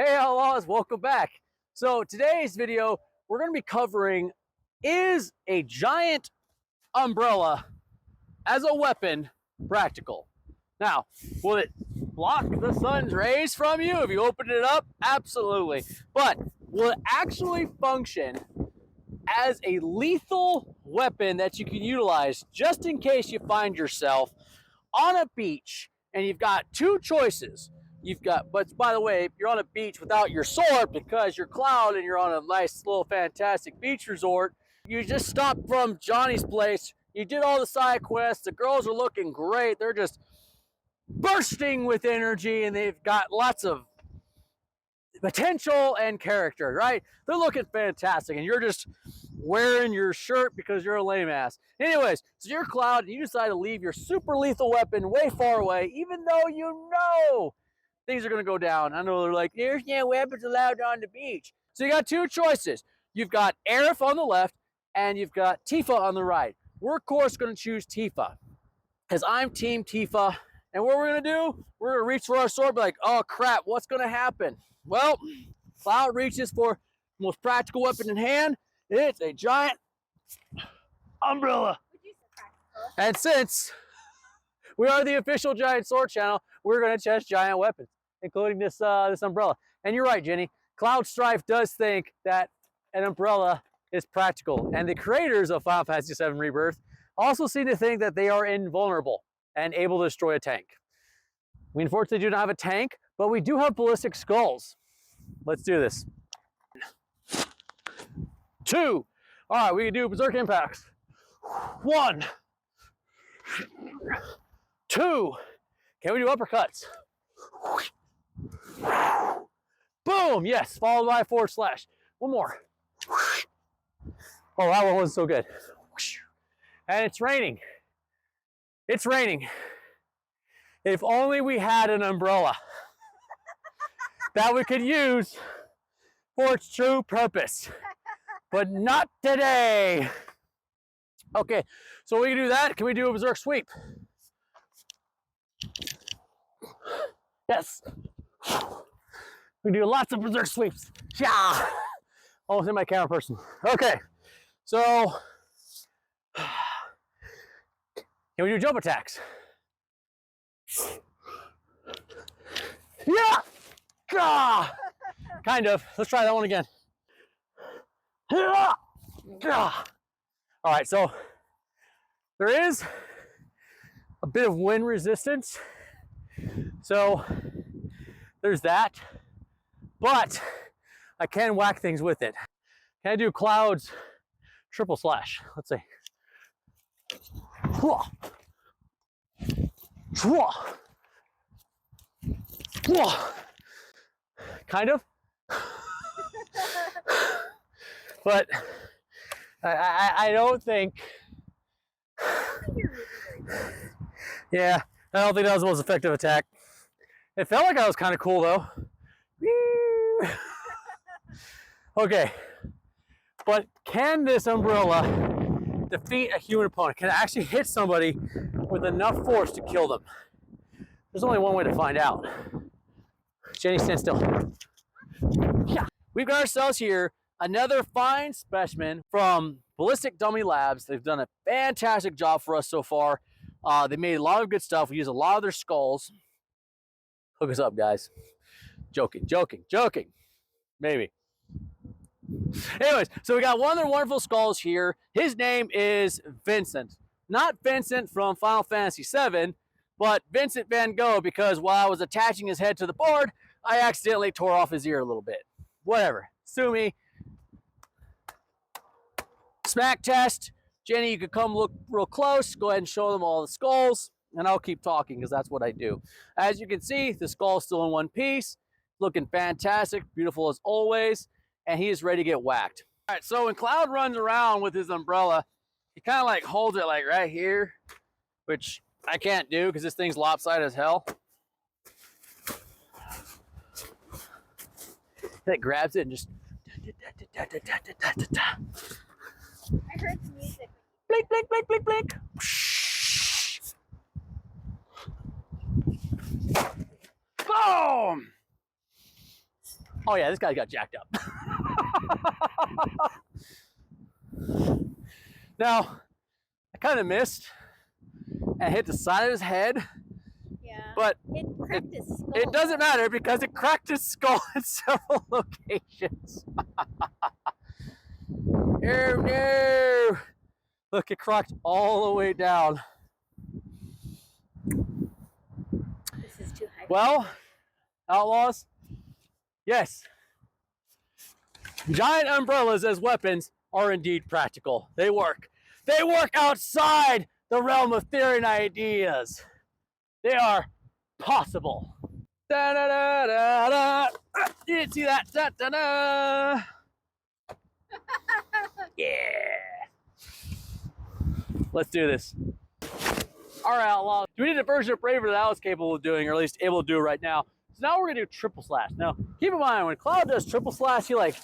Hey outlaws, welcome back. So today's video, we're going to be covering, is a giant umbrella as a weapon practical? Now, will it block the sun's rays from you if you open it up? Absolutely. But will it actually function as a lethal weapon that you can utilize just in case you find yourself on a beach and you've got two choices? But by the way, if you're on a beach without your sword because you're Cloud and you're on a nice little fantastic beach resort, you just stopped from Johnny's place, you did all the side quests, the girls are looking great, they're just bursting with energy and they've got lots of potential and character, right? They're looking fantastic and you're just wearing your shirt because you're a lame ass. Anyways, so you're Cloud and you decide to leave your super lethal weapon way far away, even though you know things are going to go down. I know they're like, there's no weapons allowed on the beach. So you got two choices. You've got Aerith on the left and you've got Tifa on the right. We're of course going to choose Tifa because I'm team Tifa. And what we're going to do, we're going to reach for our sword, be like, oh crap, what's going to happen? Well, Cloud reaches for the most practical weapon in hand. It's a giant umbrella. And since we are the official Giant Sword channel, we're going to test giant weapons, including this umbrella. And you're right, Jenny. Cloud Strife does think that an umbrella is practical. And the creators of Final Fantasy VII Rebirth also seem to think that they are invulnerable and able to destroy a tank. We unfortunately do not have a tank, but we do have ballistic skulls. Let's do this. 2. All right, we can do berserk impacts. 1, 2. Can we do uppercuts? Boom, yes, followed by a forward slash. One more. Oh, that one wasn't so good. And it's raining. It's raining. If only we had an umbrella that we could use for its true purpose, but not today. Okay, so we can do that. Can we do a berserk sweep? Yes. We can do lots of berserk sweeps. Yeah. Almost in my camera person. Okay, so can we do jump attacks? Yeah! Gah! Kind of. Let's try that one again. Yeah! Gah! All right, so there is a bit of wind resistance. So there's that. But I can whack things with it. Can I do Cloud's triple slash? Let's see. Kind of. But I don't think. Yeah, I don't think that was the most effective attack. It felt like I was kind of cool though. Okay, but can this umbrella defeat a human opponent? Can it actually hit somebody with enough force to kill them? There's only one way to find out. Jenny, stand still. Yeah. We've got ourselves here another fine specimen from Ballistic Dummy Labs. They've done a fantastic job for us so far. They made a lot of good stuff. We use a lot of their skulls. Hook us up, guys. Joking, joking, joking. Maybe. Anyways, so we got one of their wonderful skulls here. His name is Vincent. Not Vincent from Final Fantasy VII, but Vincent Van Gogh, because while I was attaching his head to the board, I accidentally tore off his ear a little bit. Whatever. Sue me. Smack test. Jenny, you could come look real close. Go ahead and show them all the skulls, and I'll keep talking because that's what I do. As you can see, the skull's still in one piece. Looking fantastic, beautiful as always, and he is ready to get whacked. All right, so when Cloud runs around with his umbrella, he kind of like holds it like right here, which I can't do because this thing's lopsided as hell. It grabs it and just. I heard the music. Blink, blink, blink, blink, blink. Boom! Oh yeah, this guy got jacked up. Now, I kind of missed and hit the side of his head. Yeah. But it cracked his skull. it doesn't matter because it cracked his skull in several locations. No. Look, it cracked all the way down. This is too high. Well, outlaws, yes. Giant umbrellas as weapons are indeed practical. They work. They work outside the realm of theory and ideas. They are possible. Da, da, da, da, da. You didn't see that? Da, da, da. Yeah. Let's do this. All right, outlaws. We did a version of Braver that I was capable of doing, or at least able to do right now. So now we're gonna do triple slash. Now, keep in mind, when Cloud does triple slash, he like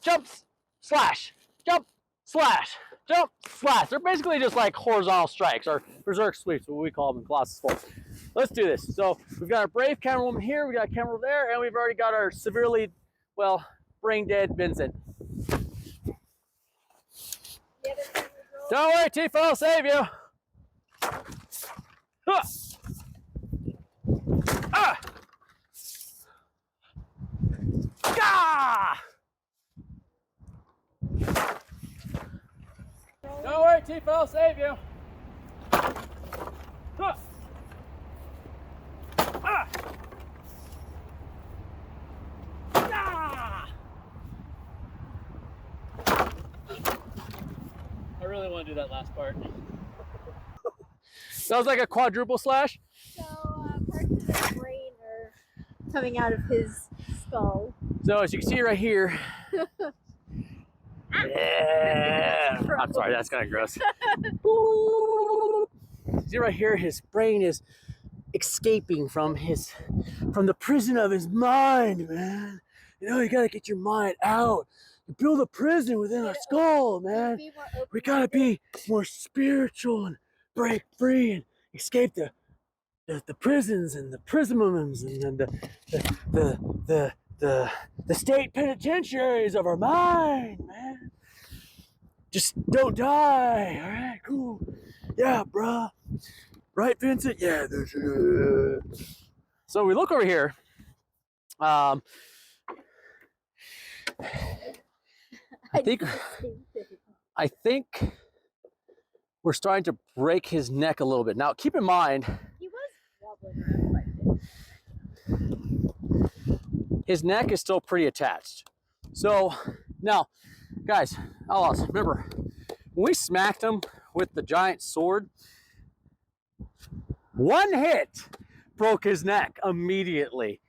jumps, slash, jump, slash, jump, slash. They're basically just like horizontal strikes, or berserk sweeps, what we call them in Colossus 4. Let's do this. So we've got our brave camera woman here, we got a camera over there, and we've already got our severely, well, brain dead Vincent. Don't worry, Tifa, I'll save you. Huh. Ah. Ah. Don't worry, Tifa, I'll save you. Huh. Ah. Ah. I really want to do that last part. That was like a quadruple slash. So parts of his brain are coming out of his skull. So as you can see right here. Yeah. I'm sorry, that's kind of gross. See right here, his brain is escaping from the prison of his mind, man. You know, you gotta get your mind out. You build a prison within our skull, man. We gotta be more spiritual and break free and escape the prisons and the prismums and the state penitentiaries of our mind, man. Just don't die. All right, cool. Yeah, bruh. Right, Vincent? Yeah. So we look over here. I think we're starting to break his neck a little bit. Now, keep in mind, he was wobbling around quite a bit. His neck is still pretty attached. So now, guys, outlaws, remember, when we smacked him with the giant sword, one hit broke his neck immediately.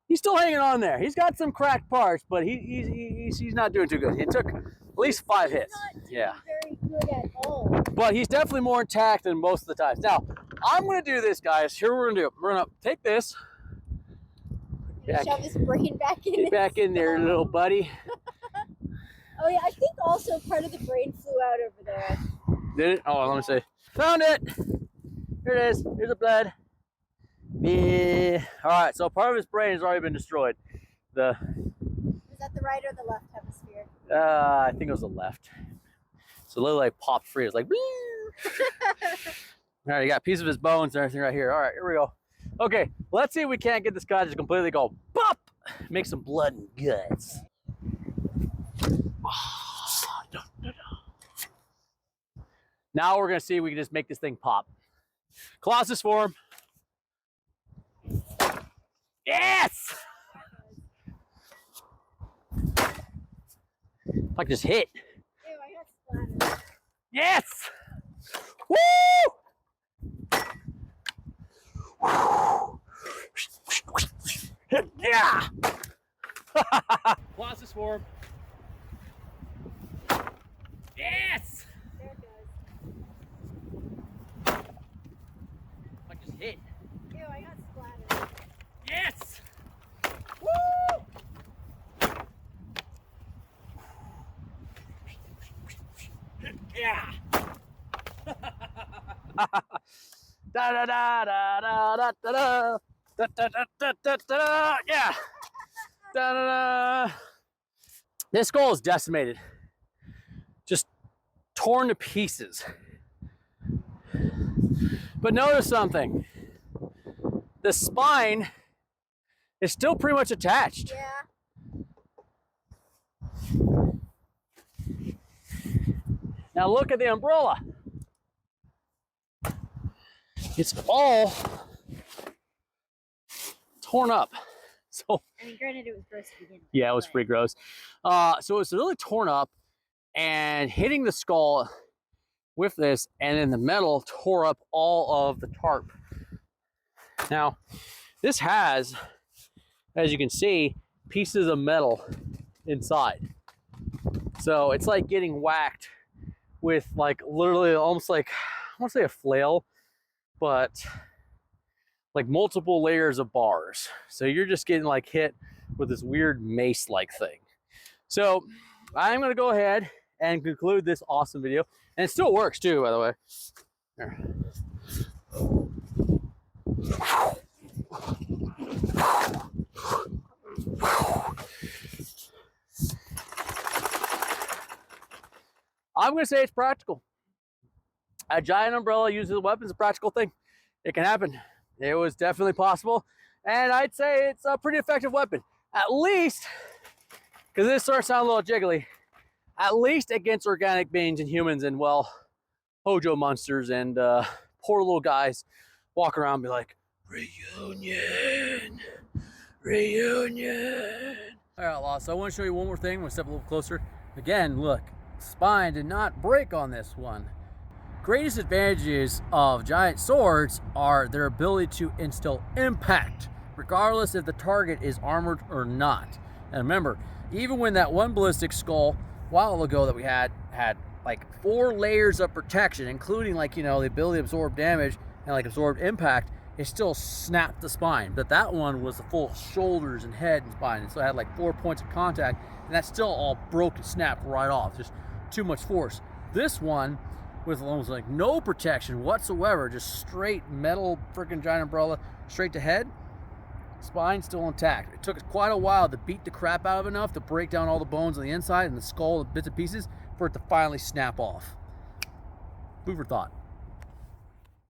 He's still hanging on there. He's got some cracked parts, but he's not doing too good. It took at least 5 hits. Yeah. Very good at all. But he's definitely more intact than most of the times. Now, I'm gonna do this, guys. Here we're gonna do it. We're gonna take this. Shove his brain back in. Get back in there, little buddy. Oh yeah, I think also part of the brain flew out over there. Did it? Oh, let me see. Found it. Here it is. Here's the blood. Yeah. All right. So part of his brain has already been destroyed. Is that the right or the left hemisphere? I think it was the left. So it literally like popped free. It's like. All right. You got a piece of his bones and everything right here. All right. Here we go. Okay. Let's see if we can't get this guy to just completely go pop. Make some blood and guts. Now we're gonna see if we can just make this thing pop. Colossus form. Yes! If I could just hit. Ew, I got splattered. Yes! Woo! Yeah! Colossus form. Yes! There it goes. If I could just hit. Ew, I got splattered. Yes! Woo! Yeah! Da da da da da da da da Da, da, da, da, da, da, yeah. Da, da, da. This skull is decimated. Just torn to pieces. But notice something. The spine is still pretty much attached. Yeah. Now look at the umbrella. It's all torn up. So, I mean, granted, it was gross to begin with. yeah, it was pretty gross. So it's really torn up and hitting the skull with this, and then the metal tore up all of the tarp. Now, this has, as you can see, pieces of metal inside. So it's like getting whacked with like literally almost like, I want to say a flail, but like multiple layers of bars. So you're just getting like hit with this weird mace-like thing. So I'm gonna go ahead and conclude this awesome video. And it still works too, by the way. Here. I'm gonna say it's practical. A giant umbrella used as a weapon is a practical thing. It can happen. It was definitely possible. And I'd say it's a pretty effective weapon. At least, because this starts to sound a little jiggly, at least against organic beings and humans and, well, Hojo monsters and poor little guys walk around and be like, reunion, reunion. All right, Outlaw, so I want to show you one more thing. I'm going to step a little closer. Again, look, spine did not break on this one. Greatest advantages of giant swords are their ability to instill impact, regardless if the target is armored or not. And remember, even when that one ballistic skull a while ago that we had like 4 layers of protection, including like, you know, the ability to absorb damage and like absorb impact, it still snapped the spine. But that one was the full shoulders and head and spine, and so it had like 4 points of contact, and that still all broke and snapped right off. Just too much force. This one, with almost like no protection whatsoever, just straight metal freaking giant umbrella, straight to head, spine still intact. It took us quite a while to beat the crap out of enough to break down all the bones on the inside and the skull, the bits and pieces, for it to finally snap off. Food for thought.